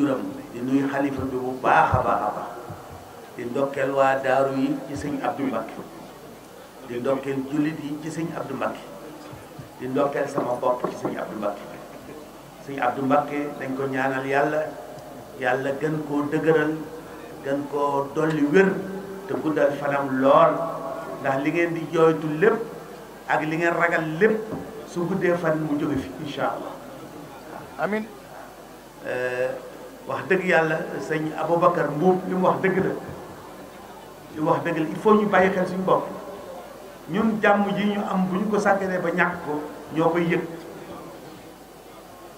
juram di nuyu xalifa bi bu baax a baax a baax di ndokkeel waa daaru yi ci sëñ Abdou Mbacké di ndokkeel jullit yi ci sëñ Abdou Mbacké di ndokkeel sama bopp ci sëñ Abdou Mbacké sëñ Abdou Mbacké dañ ko ñaanal yàlla yàlla gën koo dëgëral gën koo dolli wér te guddal fanam lool ndax li ngeen di jooytu lépp ak li ngeen ragal lépp su guddee fan mu jóge fi incha allah amin wax dëgg yàlla sëñ Aboubacar Mbuub li mu wax dëgg la li mu wax dëgg la il faut ñu bàyyi xel suñu bopp ñun jàmm ji ñu am bu ñu ko sàgganee ba ñàkk ko ñoo koy yëg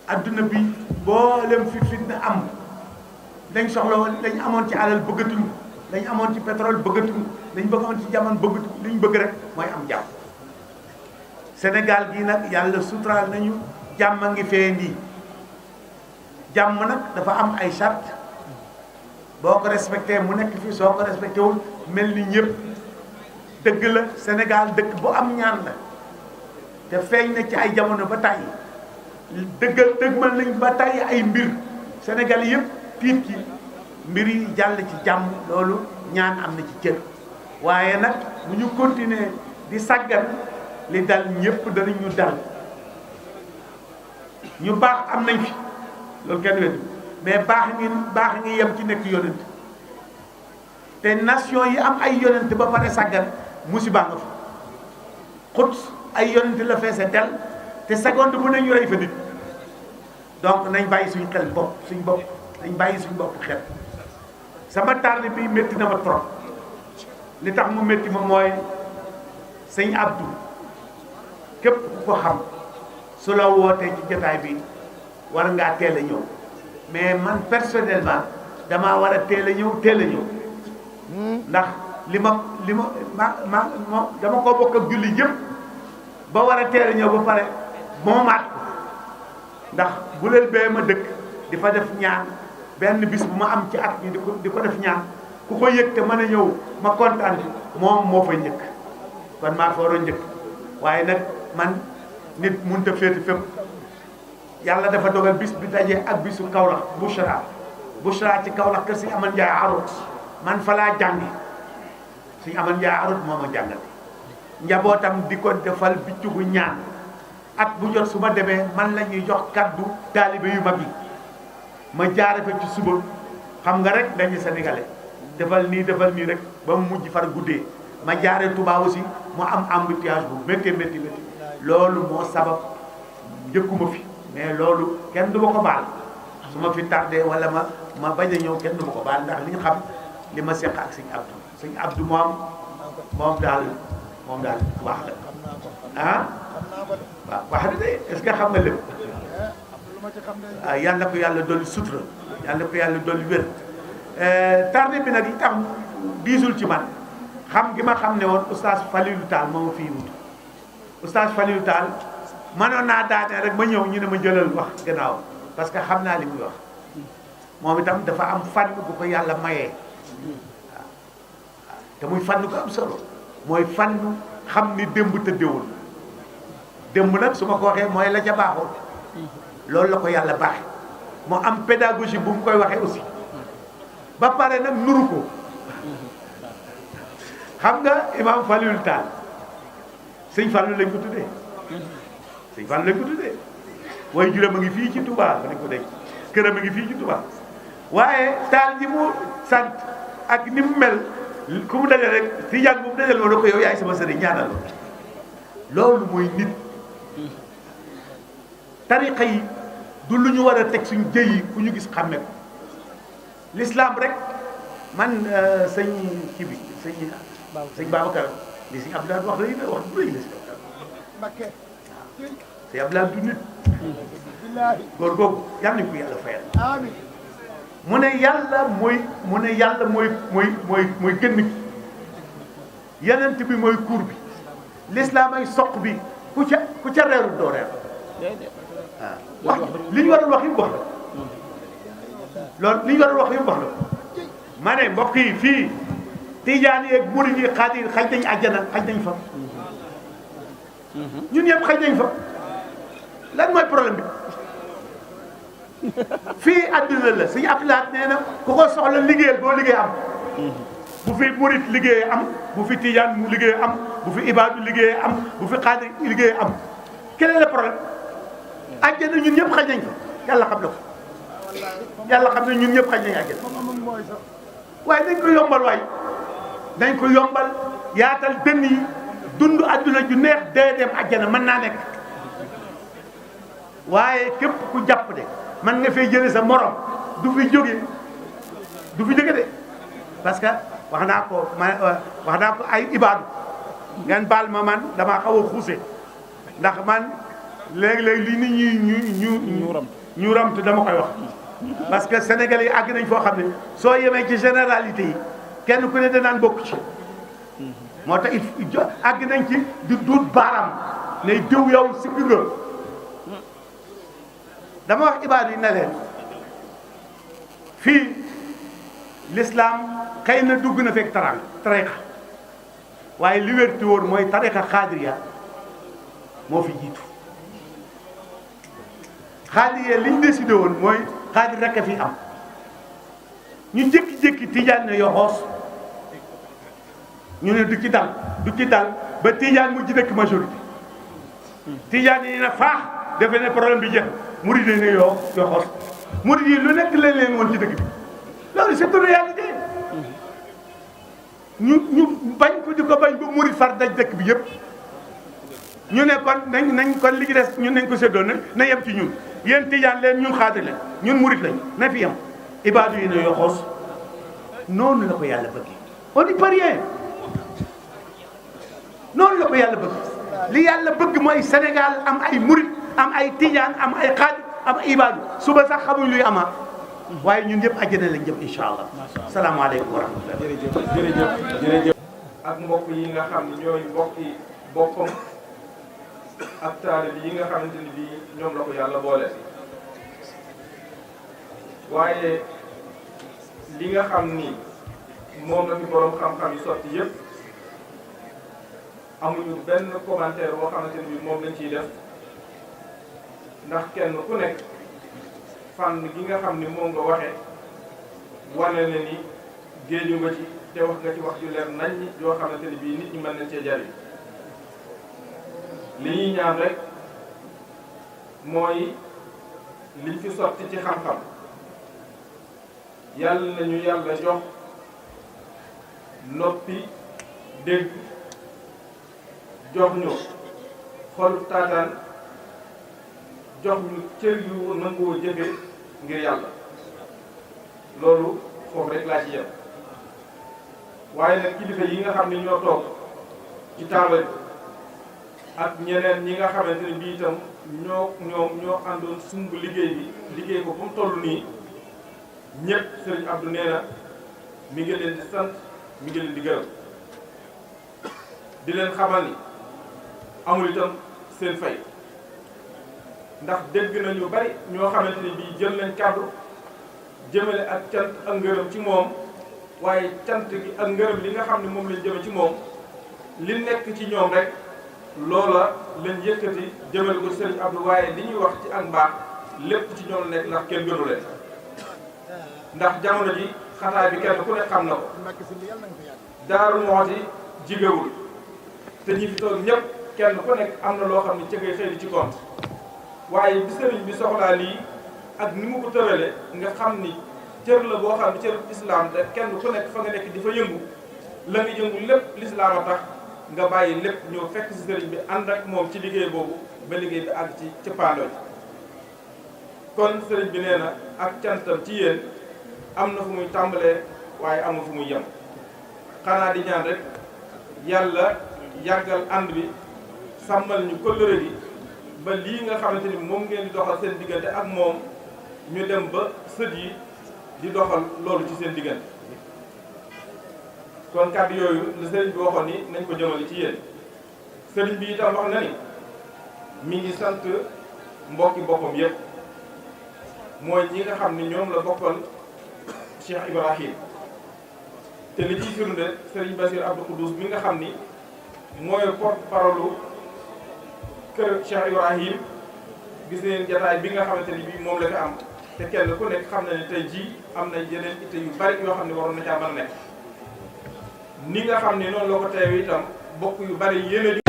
adduna bi boolem fi fitna am lañ soxla woon lañ amoon ci alal bëggatuñ ko lañ amoon ci pétrole bëggatuñ ko lañ bëggoon ci jamono bëggatuñ li ñu bëgg rek mooy am jàmm Sénégal gii nag yàlla suturaal nañu jàmm a ngi fee nii jàmm nag dafa am ay charte boo ko respecté mu nekk fii soo ko respecté wul mel ni ñëpp dëgg la Sénégal dëkk bu am ñaan la te feeñ na ci ay jamono ba tàyyi dëgmal nañ ba tàyyi ay mbir Sénégal yëpp tiit ci mbir yi jàll ci jàmm loolu ñaan am na ci cër waaye nag bu ñu continuer di sàggan li dal ñëpp danañu dal ñu baax am nañ fi loolu kenn weddu mais baax ngi yem ci nekk yonent te nation yi am ay yonent ba pare sàggan musiba nga fa xut ay yonent la feese del te seconde bu nañu rey fa nit donc nañ bàyyi suñu xel bopp suñ bopp nañ bàyyi suñu bopp xel sama tarde bi métti na ma trop li tax mu métti ma mooy sëñ Abdou képp ku ko xam su la wootee ci jotaay bi war ngaa teel a ñëw mais man personnellement damaa war a teel a ñëw ndax li ma dama ko bokk ak julli yëpp ba war a teel a ñëw ba pare moomaat ko ndax bu leel bee ma dëkk di fa def ñaan benn bis bu ma am ci at mi di ko def ñaan ku ko yëg te mën a ñëw ma kontaan ci moom moo fay njëkk kon maa fa war a njëkk waaye nag man nit mënut a féete fépp yàlla dafa dogal bis bi dajee ak bisu Kaolack Bouchra ci Kaolack kër Sëñ Aman Njaay Arut man fa laa jàngi Sëñ Aman Njaay Arut moo ma jàngal njabootam di ko defal biccugu ñaan at bu jot su ma demee man la ñuy jox kaddu taalibe yu mag yi ma jaare fa ci suba xam nga rek dañu sénégalais defal nii rek ba mu mujj far guddee ma jaare Touba aussi mu am embouteillage bu métti loolu moo sabab njëkkuma fi mais loolu kenn du ma ko baal su ma fi tardé wala ma bañ a ñëw kenn du ma ko baal ndax li ñu xam li ma seq ak sëñ Abdou moom daal wax la ah waaw wax na de est-ce que xam nga lépp waaw yàlla ko yàlla dolli sutura yàlla ko yàlla dolli wér tardé bi nag li tax diisul ci man xam gi ma xam ne woon oustaz Falilou Tall moo ma fii wut oustaz Falilou Tall mënoon naa daane rek ma ñëw ñu ne ma jëlal wax gannaaw parce que xam naa li muy wax moom itam dafa am fànn bu ko yàlla mayee waaw te muy fànn ko am solo mooy fànn xam ni démb tëddewul démb nag su ma ko waxee mooy la ca baaxoon loolu la ko yàlla baaxe mu am pédagogie bu mu koy waxee aussi ba pare nag nuru ko xam nga imam Falilou Tall sëñ Fallou lañ ko tuddee sëñ Fallou lañ ko tuddee waaye juróom a ngi fii ci Touba ba nañ ko dégg këram a ngi fii ci Touba waaye Tall ji mu sant ak ni mu mel ku mu dajal rek si yàgg bu mu dajal ma ko yow yaay sama sëriñ ñaanal loolu mooy nit tariqa yi du lu ñu war a teg suñ jëy yi ku ñu gis xàmme ko l'islam rek man sëñ kii bi sëñ Babacar li sëñ Abdoulaye wax rëy na wax bu rëy la si Mbacké sëñ Abdoulaye du nit góor googu yal nañu ko yàlla fayal amiin mu ne yàlla mooy gën gi yenent bi mooy kuur bi l'islam ay soq bi ku ca reerul doo reer waaw wax li ñu waroon wax yëpp wax la loolu li ñu waroon wax yëpp wax la ma ne mbokk yi fii tijaan yeeg murid yi xaadir xaj nañ àjjana xaj nañ fa ñun ñëpp xaj nañ fa lan mooy problème bi fii àdduna la suñu applaat nee na ku ko soxla liggéeyal boo liggéey am bu fi murit liggéey am bu fi tijaan mu liggéey am bu fi ibaadu liggéey am bu fi xaadir liggéey am quel est le problème àjjana ñun ñëpp xañ nañ ko yàlla xam na ko yàlla xam ne ñun ñëpp xañ nañ àjjana waaye dañ ko yombal waay dañ ko yombal yaatal dënn yi dund àdduna ju neex dee dem àjjana mën naa nekk waaye képp ku jàpp de man nga fay jële sa morom du fi jóge de parce que wax naa ko ay ibaadu ngeen baal ma man damaa xaw a xuuse ndax man léegi-léegi li nit ñi ñu ramtu dama koy wax parce que Sénégalais yi àgg nañ foo xam ne soo yemee ci généralité yi kenn ku ne danaan bokk ci moo tax àgg nañ ci di duut baaraam ne diw yow si nga dama wax ibaadu yi ne leen fii l'islam xëy na dugg na fekk tariqa waaye li wér te wóor mooy tariqa xaadiriya moo fi jiitu xaadiriya li ñu décidé woon mooy xaadir rek a fi am ñu jékki-jékki tijaan ne yoxoos ñu ne du ci dal ba tijaan mujj nekk majorité tijaan yi ne faax defe ne problème bi jeex murid yi ne yoxoos murid yi lu nekk leen woon ci dëkk bi loolu c'est une réalité ñu bañ ko di ko bañ ba murid far daj dëkk bi yëpp ñu ne kon nañ kon li ci des ñun nañ ko séddoo na yem ci ñun yéen tijaan leen ñun xaadir leen ñun murid lañ na fi yem ibaadu yi ne yoxoos noonu la ko yàlla bëggee on n'y peut rien noonu la ko yàlla bëgg li yàlla bëgg mooy Sénégal am ay murid am ay tijaan am ay xaadir am ay ibaadu suba sax xamuñ luy amaat waaye ñun ñëpp àjjana lañ jëm incha allah salaamaaleykum wa rahmatulah. jërëjëf ak mbokk yi nga xam ne ñooy mbokki boppam ak taalib yi nga xamante ni bii ñoom la ko yàlla boole. waaye li nga xam ni moom la fi borom xam-xam yi sotti yëpp amuñu benn commentaire boo xamante ni bii moom lañ ciy def ndax kenn ku nekk. fànn gi nga xam ni moom nga waxee wane na ni géeju nga ci te wax nga ci wax ju leer nañ yoo xamante ni bii nit ñi mën nañ cee jariñ li ñuy ñaan rek mooy liñ fi sotti ci xam-xam yàlla nañu yàlla jox noppi dégg jox ñu xolu taataan jox ñu cër yu nangoo jëfe ngir yàlla loolu foofu rek laa ci yem waaye nag kilifa yi nga xam ne ñoo toog ci taabal ak ñeneen ñi nga xamante ne bii itam ñoo àndoon sumb liggéey ko ba mu toll nii ñëpp sëriñ Abdou nee na mi ngi leen di sant mi ngi leen di gërëm di leen xamal ni amul itam seen fay ndax dégg na ñu bari ñoo xamante ni bii jël nañ kàddu jëmale ak cant ak ngërëm ci moom waaye cant gi ak ngërëm li nga xam ne moom lañ jëme ci moom li nekk ci ñoom rek loola lañ yëkkati jëmale ko Serigne Abdou waaye li ñuy wax ci ak mbaax lépp ci ñoom la nekk ndax kenn gënu leen ndax jamono ji xataay bi kenn ku nekk xam na ko Daaru Muxti jigéewul te ñi fi toog ñëpp kenn ku nekk am na loo xam ne ci ngay xëy ci compte waaye bi sëriñ bi soxlaa lii ak ni mu ko tërale nga xam ni cër la boo xam ne cër islam te kenn ku nekk fa nga nekk di fa yëngu la nga yëngu lépp l'islam a tax nga bàyyi lépp ñëw fekk si sëriñ bi ànd ak moom ci liggéey boobu ba liggéey bi àgg ci cëppaandoo ji kon sëriñ bi nee na ak cantam ci yéen am na fu muy tàmbalee waaye amul fu muy yem xanaa di ñaan rek yàlla yàggal ànd bi sàmmal ñu kóllëre gi ba lii nga xamante ni moom ngeen di doxal seen diggante ak moom ñu dem ba sët yi di doxal loolu ci seen diggante kon kàddu yooyu la sëriñ bi waxoon ni nañ ko jëmale ci yéen sëriñ bi itam wax na ni mi ngi sant mbokki boppam yépp mooy ñi nga xam ni ñoom la bokkal Cheikh Ibrahim te li ciy firnde sëriñ Bassir Abdou Khoudous mi nga xam ni mooy porte-parole kër Cheikh Ibrahim gis ngeen jataay bi nga xamante ni bii moom la fi am te kenn ku nekk xam na ne tey jii am na yeneen itte yu bari yoo xam ne waroon na caa mën a nekk ni nga xam ne noonu la ko teew itam bokk yu bari yéene